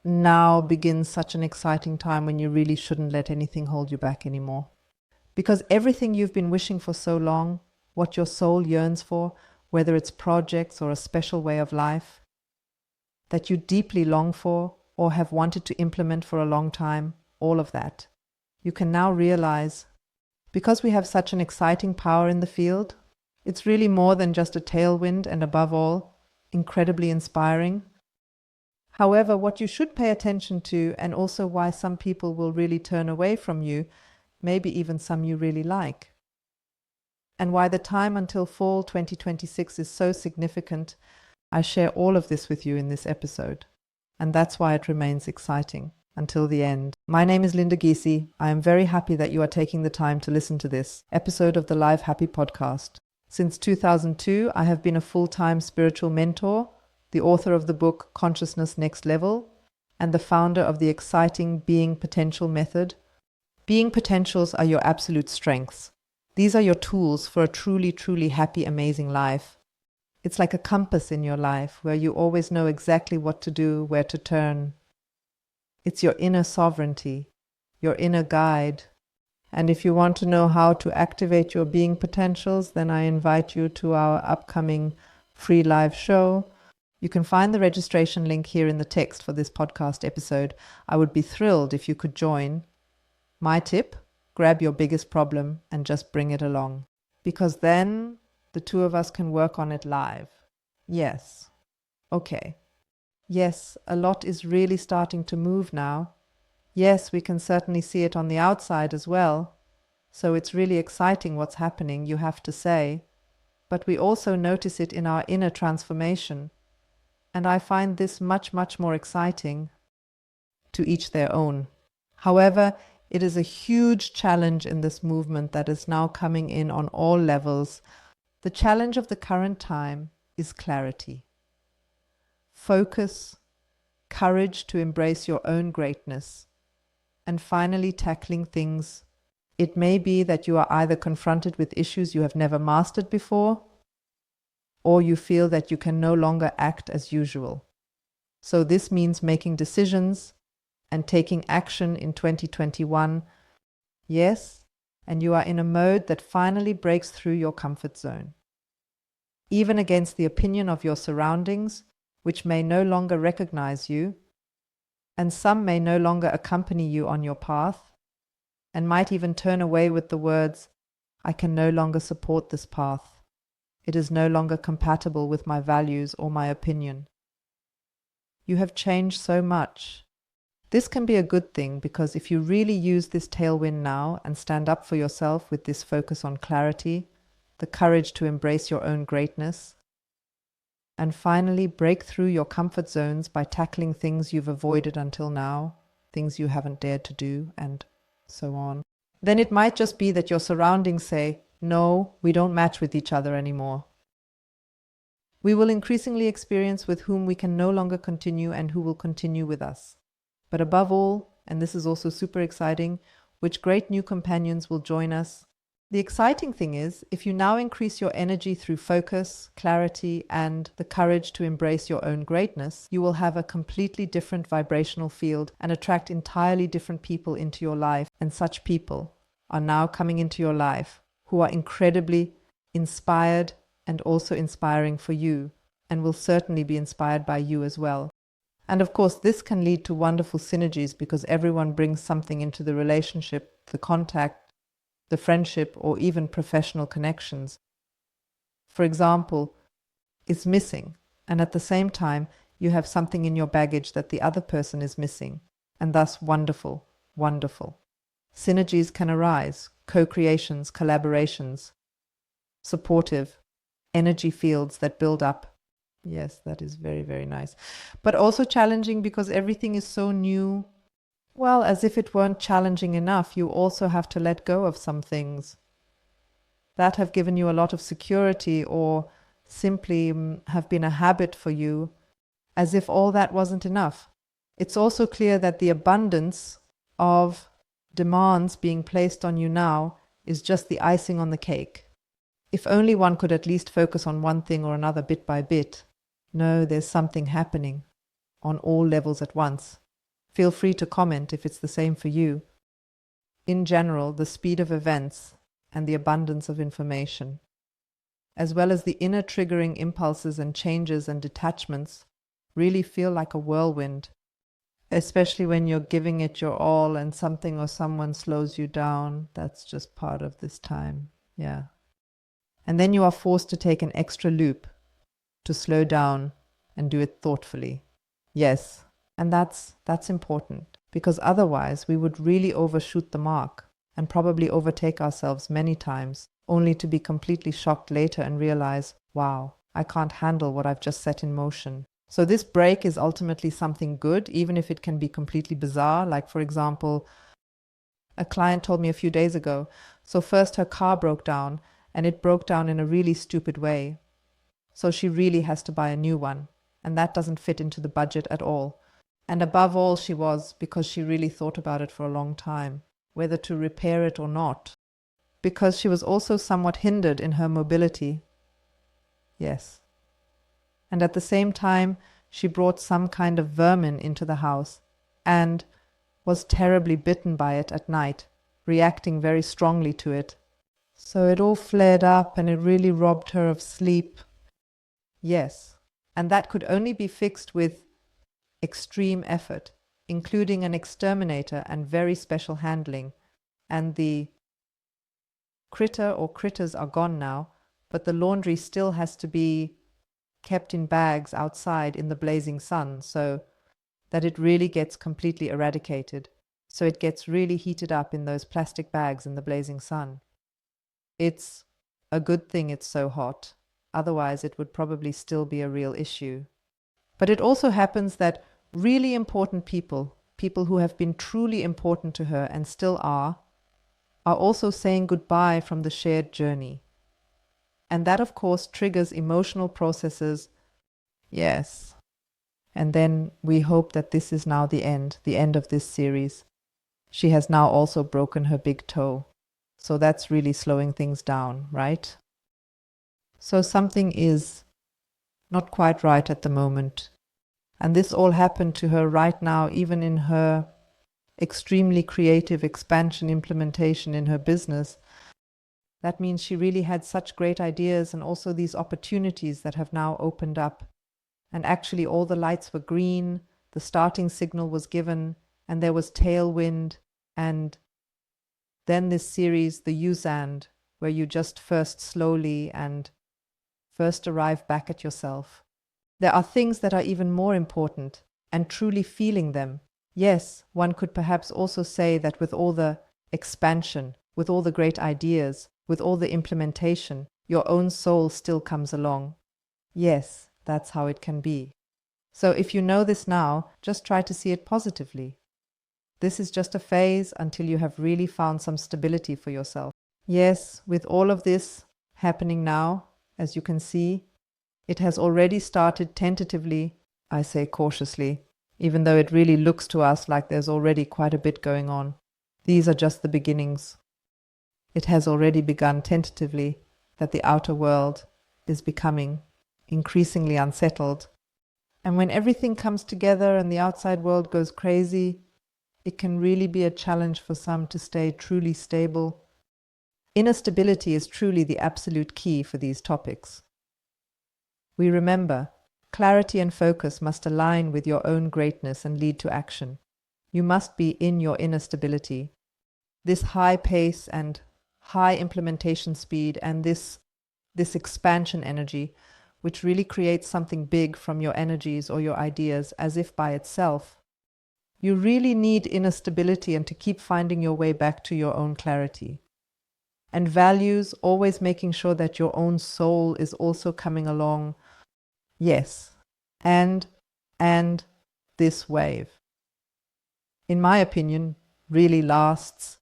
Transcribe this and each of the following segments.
now begins such an exciting time when you really shouldn't let anything hold you back anymore. Because everything you've been wishing for so long, what your soul yearns for, whether it's projects or a special way of life, that you deeply long for or have wanted to implement for a long time, all of that, you can now realize, because we have such an exciting power in the field, it's really more than just a tailwind and above all, incredibly inspiring. However, what you should pay attention to, and also why some people will really turn away from you, maybe even some you really like, and why the time until fall 2026 is so significant, I share all of this with you in this episode. And that's why it remains exciting until the end. My name is Linda Giese. I am very happy that you are taking the time to listen to this episode of the Live Happy podcast. Since 2002, I have been a full-time spiritual mentor, the author of the book Consciousness Next Level, and the founder of the exciting Being Potential method. Being potentials are your absolute strengths. These are your tools for a truly, truly happy, amazing life. It's like a compass in your life where you always know exactly what to do, where to turn. It's your inner sovereignty, your inner guide. And if you want to know how to activate your being potentials, then I invite you to our upcoming free live show. You can find the registration link here in the text for this podcast episode. I would be thrilled if you could join. My tip, grab your biggest problem and just bring it along. Because then the two of us can work on it live. Yes. Okay. Yes, a lot is really starting to move now. Yes, we can certainly see it on the outside as well. So it's really exciting what's happening, you have to say. But we also notice it in our inner transformation. And I find this much, much more exciting. To each their own. However, it is a huge challenge in this movement that is now coming in on all levels. The challenge of the current time is clarity. Focus, courage to embrace your own greatness, and finally tackling things. It may be that you are either confronted with issues you have never mastered before, or you feel that you can no longer act as usual. So this means making decisions and taking action in 2021. Yes, and you are in a mode that finally breaks through your comfort zone. Even against the opinion of your surroundings, which may no longer recognize you, and some may no longer accompany you on your path, and might even turn away with the words, "I can no longer support this path. It is no longer compatible with my values or my opinion." You have changed so much. This can be a good thing because if you really use this tailwind now and stand up for yourself with this focus on clarity, the courage to embrace your own greatness, and finally break through your comfort zones by tackling things you've avoided until now, things you haven't dared to do, and so on, then it might just be that your surroundings say, "No, we don't match with each other anymore." We will increasingly experience with whom we can no longer continue and who will continue with us. But above all, and this is also super exciting, which great new companions will join us. The exciting thing is, if you now increase your energy through focus, clarity, and the courage to embrace your own greatness, you will have a completely different vibrational field and attract entirely different people into your life. And such people are now coming into your life who are incredibly inspired and also inspiring for you, and will certainly be inspired by you as well. And of course, this can lead to wonderful synergies because everyone brings something into the relationship, the contact, the friendship, or even professional connections. For example, is missing, and at the same time, you have something in your baggage that the other person is missing, and thus wonderful, wonderful. Synergies can arise, co-creations, collaborations, supportive, energy fields that build up. Yes, that is very, very nice. But also challenging because everything is so new. Well, as if it weren't challenging enough, you also have to let go of some things that have given you a lot of security or simply have been a habit for you, as if all that wasn't enough. It's also clear that the abundance of demands being placed on you now is just the icing on the cake. If only one could at least focus on one thing or another bit by bit. No, there's something happening on all levels at once. Feel free to comment if it's the same for you. In general, the speed of events and the abundance of information, as well as the inner triggering impulses and changes and detachments, really feel like a whirlwind, especially when you're giving it your all and something or someone slows you down. That's just part of this time. Yeah. And then you are forced to take an extra loop to slow down and do it thoughtfully. Yes, and that's important, because otherwise we would really overshoot the mark and probably overtake ourselves many times, only to be completely shocked later and realize, wow, I can't handle what I've just set in motion. So this break is ultimately something good, even if it can be completely bizarre. Like, for example, a client told me a few days ago, so first her car broke down, and it broke down in a really stupid way. So she really has to buy a new one, and that doesn't fit into the budget at all. And above all, because she really thought about it for a long time, whether to repair it or not, because she was also somewhat hindered in her mobility. Yes. And at the same time, she brought some kind of vermin into the house and was terribly bitten by it at night, reacting very strongly to it. So it all flared up and it really robbed her of sleep. Yes, and that could only be fixed with extreme effort, including an exterminator and very special handling. And the critter or critters are gone now, but the laundry still has to be kept in bags outside in the blazing sun so that it really gets completely eradicated. So it gets really heated up in those plastic bags in the blazing sun. It's a good thing it's so hot. Otherwise, it would probably still be a real issue. But it also happens that really important people who have been truly important to her and still are also saying goodbye from the shared journey. And that, of course, triggers emotional processes. Yes. And then we hope that this is now the end of this series. She has now also broken her big toe. So that's really slowing things down, right? So something is not quite right at the moment. And this all happened to her right now, even in her extremely creative expansion implementation in her business. That means she really had such great ideas and also these opportunities that have now opened up. And actually all the lights were green, the starting signal was given, and there was tailwind. And then this series, the Usand, where you just first slowly and first arrive back at yourself. There are things that are even more important, and truly feeling them. Yes, one could perhaps also say that with all the expansion, with all the great ideas, with all the implementation, your own soul still comes along. Yes, that's how it can be. So if you know this now, just try to see it positively. This is just a phase until you have really found some stability for yourself. Yes, with all of this happening now, as you can see, it has already started tentatively, I say cautiously, even though it really looks to us like there's already quite a bit going on. These are just the beginnings. It has already begun tentatively that the outer world is becoming increasingly unsettled. And when everything comes together and the outside world goes crazy, it can really be a challenge for some to stay truly stable. Inner stability is truly the absolute key for these topics. We remember, clarity and focus must align with your own greatness and lead to action. You must be in your inner stability. This high pace and high implementation speed and this expansion energy, which really creates something big from your energies or your ideas as if by itself. You really need inner stability and to keep finding your way back to your own clarity. And values, always making sure that your own soul is also coming along. Yes, and this wave, in my opinion, really lasts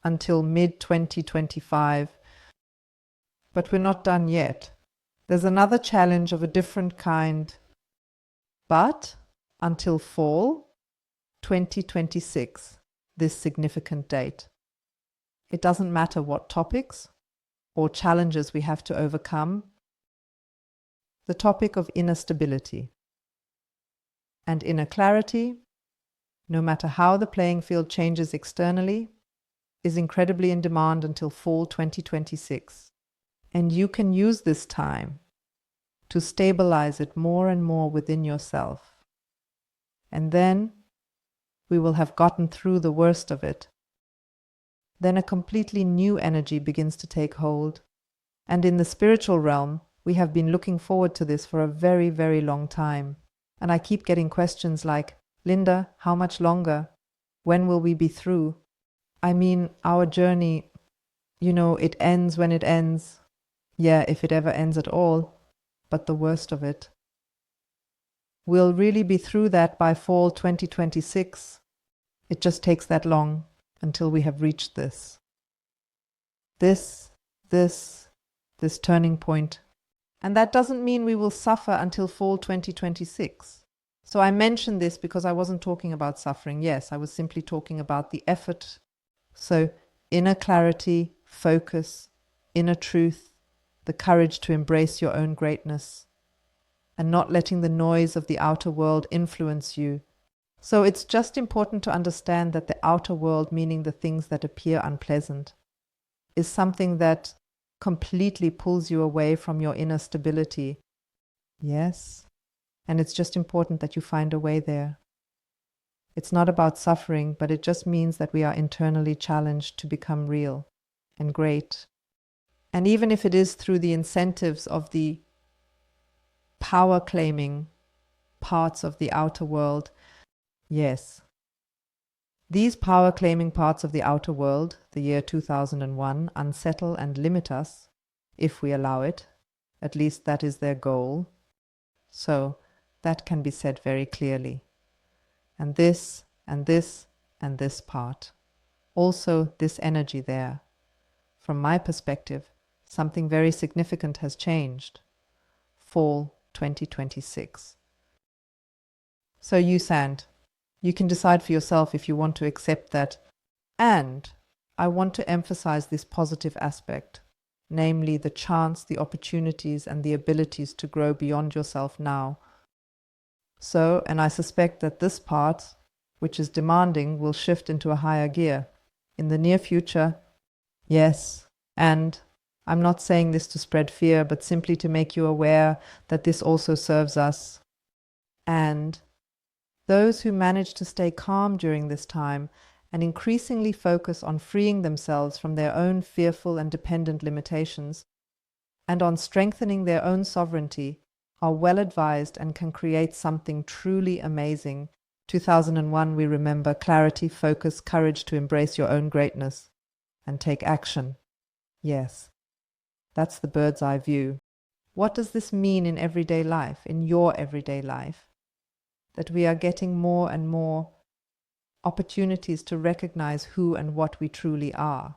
until mid-2025. But we're not done yet. There's another challenge of a different kind. But until fall 2026, this significant date. It doesn't matter what topics or challenges we have to overcome. The topic of inner stability and inner clarity, no matter how the playing field changes externally, is incredibly in demand until fall 2026. And you can use this time to stabilize it more and more within yourself. And then we will have gotten through the worst of it. Then a completely new energy begins to take hold. And in the spiritual realm, we have been looking forward to this for a very, very long time. And I keep getting questions like, Linda, how much longer? When will we be through? I mean, our journey, it ends when it ends. Yeah, if it ever ends at all. But the worst of it. We'll really be through that by fall 2026. It just takes that long until we have reached this. This turning point. And that doesn't mean we will suffer until fall 2026. So I mentioned this because I wasn't talking about suffering. Yes, I was simply talking about the effort. So inner clarity, focus, inner truth, the courage to embrace your own greatness, and not letting the noise of the outer world influence you. So it's just important to understand that the outer world, meaning the things that appear unpleasant, is something that completely pulls you away from your inner stability. Yes. And it's just important that you find a way there. It's not about suffering, but it just means that we are internally challenged to become real and great. And even if it is through the incentives of the power claiming parts of the outer world, yes. These power claiming parts of the outer world, the year 2001, unsettle and limit us, if we allow it. At least that is their goal. So that can be said very clearly. And this, and this, and this part. Also this energy there. From my perspective, something very significant has changed. Fall 2026. So you, Sand, you can decide for yourself if you want to accept that. And I want to emphasize this positive aspect, namely the chance, the opportunities, and the abilities to grow beyond yourself now. So, and I suspect that this part, which is demanding, will shift into a higher gear in the near future. Yes, and I'm not saying this to spread fear, but simply to make you aware that this also serves us. And those who manage to stay calm during this time and increasingly focus on freeing themselves from their own fearful and dependent limitations and on strengthening their own sovereignty are well advised and can create something truly amazing. 2001, we remember clarity, focus, courage to embrace your own greatness and take action. Yes, that's the bird's eye view. What does this mean in everyday life, in your everyday life? That we are getting more and more opportunities to recognize who and what we truly are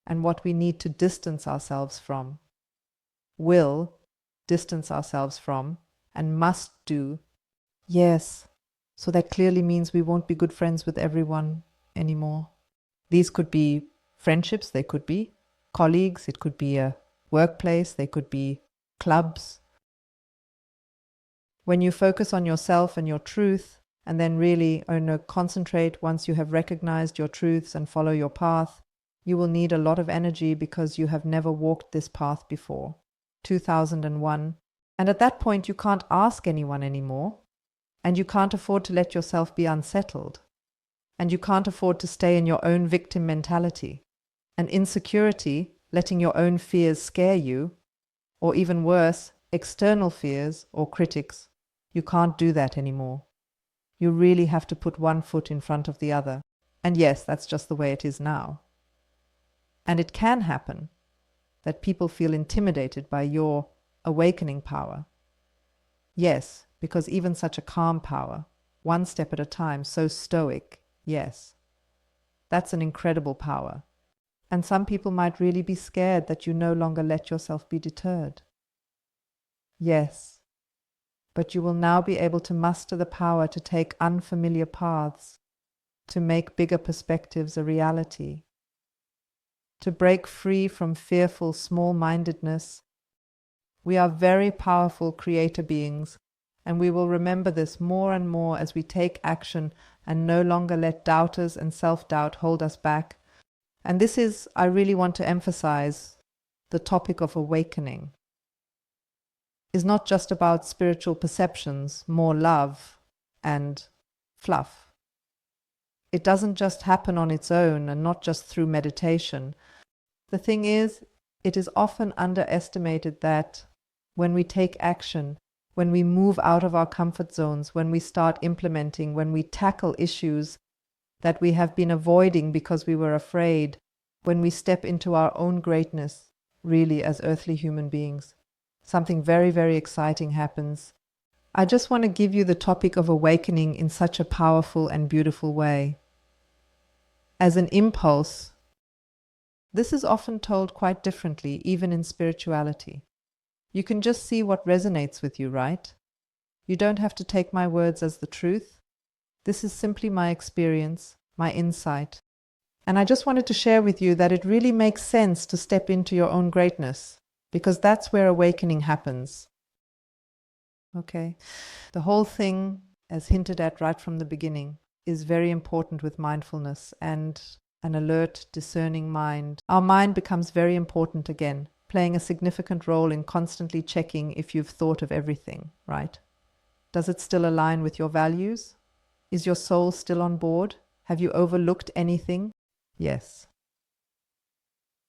and what we need to distance ourselves from, will distance ourselves from, and must do. Yes, so that clearly means we won't be good friends with everyone anymore. These could be friendships, they could be colleagues, it could be a workplace, they could be clubs. When you focus on yourself and your truth, and then really concentrate once you have recognized your truths and follow your path, you will need a lot of energy because you have never walked this path before. 2001. And at that point, you can't ask anyone anymore, and you can't afford to let yourself be unsettled, and you can't afford to stay in your own victim mentality. And insecurity, letting your own fears scare you, or even worse, external fears or critics, you can't do that anymore. You really have to put one foot in front of the other. And yes, that's just the way it is now. And it can happen that people feel intimidated by your awakening power. Yes, because even such a calm power, one step at a time, so stoic, yes, that's an incredible power. And some people might really be scared that you no longer let yourself be deterred. Yes, but you will now be able to muster the power to take unfamiliar paths, to make bigger perspectives a reality, to break free from fearful small-mindedness. We are very powerful creator beings, And we will remember this more and more as we take action and no longer let doubters and self-doubt hold us back. And this is, I really want to emphasize, the topic of awakening. Is not just about spiritual perceptions, more love and fluff. It doesn't just happen on its own and not just through meditation. The thing is, it is often underestimated that when we take action, when we move out of our comfort zones, when we start implementing, when we tackle issues that we have been avoiding because we were afraid, when we step into our own greatness, really as earthly human beings, something very, very exciting happens. I just want to give you the topic of awakening in such a powerful and beautiful way. As an impulse, this is often told quite differently, even in spirituality. You can just see what resonates with you, right? You don't have to take my words as the truth. This is simply my experience, my insight. And I just wanted to share with you that it really makes sense to step into your own greatness, because that's where awakening happens. Okay? The whole thing, as hinted at right from the beginning, is very important with mindfulness and an alert, discerning mind. Our mind becomes very important again, playing a significant role in constantly checking if you've thought of everything, right? Does it still align with your values? Is your soul still on board? Have you overlooked anything? Yes.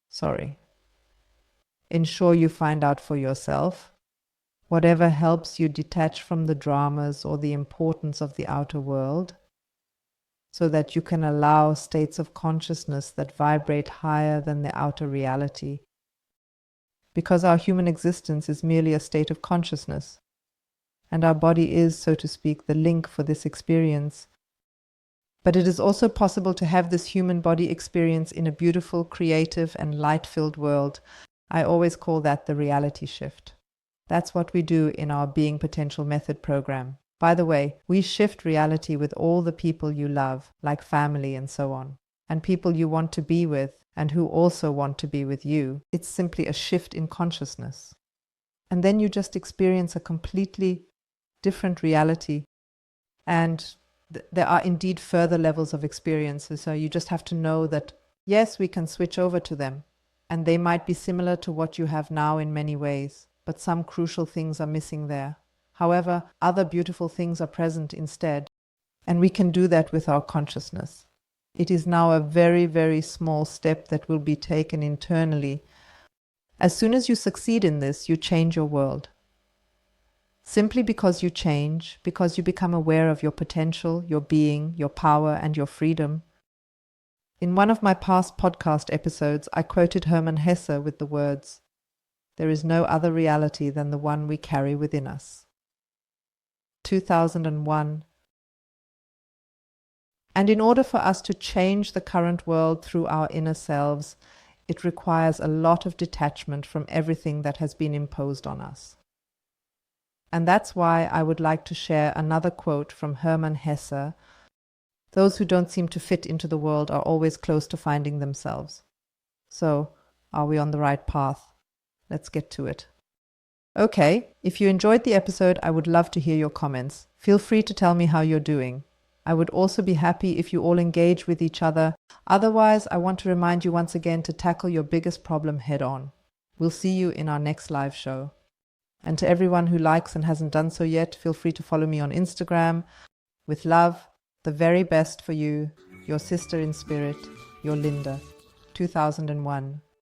Sorry. Ensure you find out for yourself. Whatever helps you detach from the dramas or the importance of the outer world, so that you can allow states of consciousness that vibrate higher than the outer reality. Because our human existence is merely a state of consciousness, and our body is, so to speak, the link for this experience. But it is also possible to have this human body experience in a beautiful, creative, and light-filled world. I always call that the reality shift. That's what we do in our Being Potential Method program. By the way, we shift reality with all the people you love, like family and so on, and people you want to be with and who also want to be with you. It's simply a shift in consciousness. And then you just experience a completely different reality. And there are indeed further levels of experiences, so you just have to know that, yes, we can switch over to them, and they might be similar to what you have now in many ways, but some crucial things are missing there. However, other beautiful things are present instead, and we can do that with our consciousness. It is now a very, very small step that will be taken internally. As soon as you succeed in this, you change your world. Simply because you change, because you become aware of your potential, your being, your power, and your freedom. In one of my past podcast episodes, I quoted Hermann Hesse with the words, "There is no other reality than the one we carry within us." 2001. And in order for us to change the current world through our inner selves, it requires a lot of detachment from everything that has been imposed on us. And that's why I would like to share another quote from Hermann Hesse. Those who don't seem to fit into the world are always close to finding themselves. So, are we on the right path? Let's get to it. Okay, if you enjoyed the episode, I would love to hear your comments. Feel free to tell me how you're doing. I would also be happy if you all engage with each other. Otherwise, I want to remind you once again to tackle your biggest problem head on. We'll see you in our next live show. And to everyone who likes and hasn't done so yet, feel free to follow me on Instagram. With love, the very best for you, your sister in spirit, your Linda, 2001.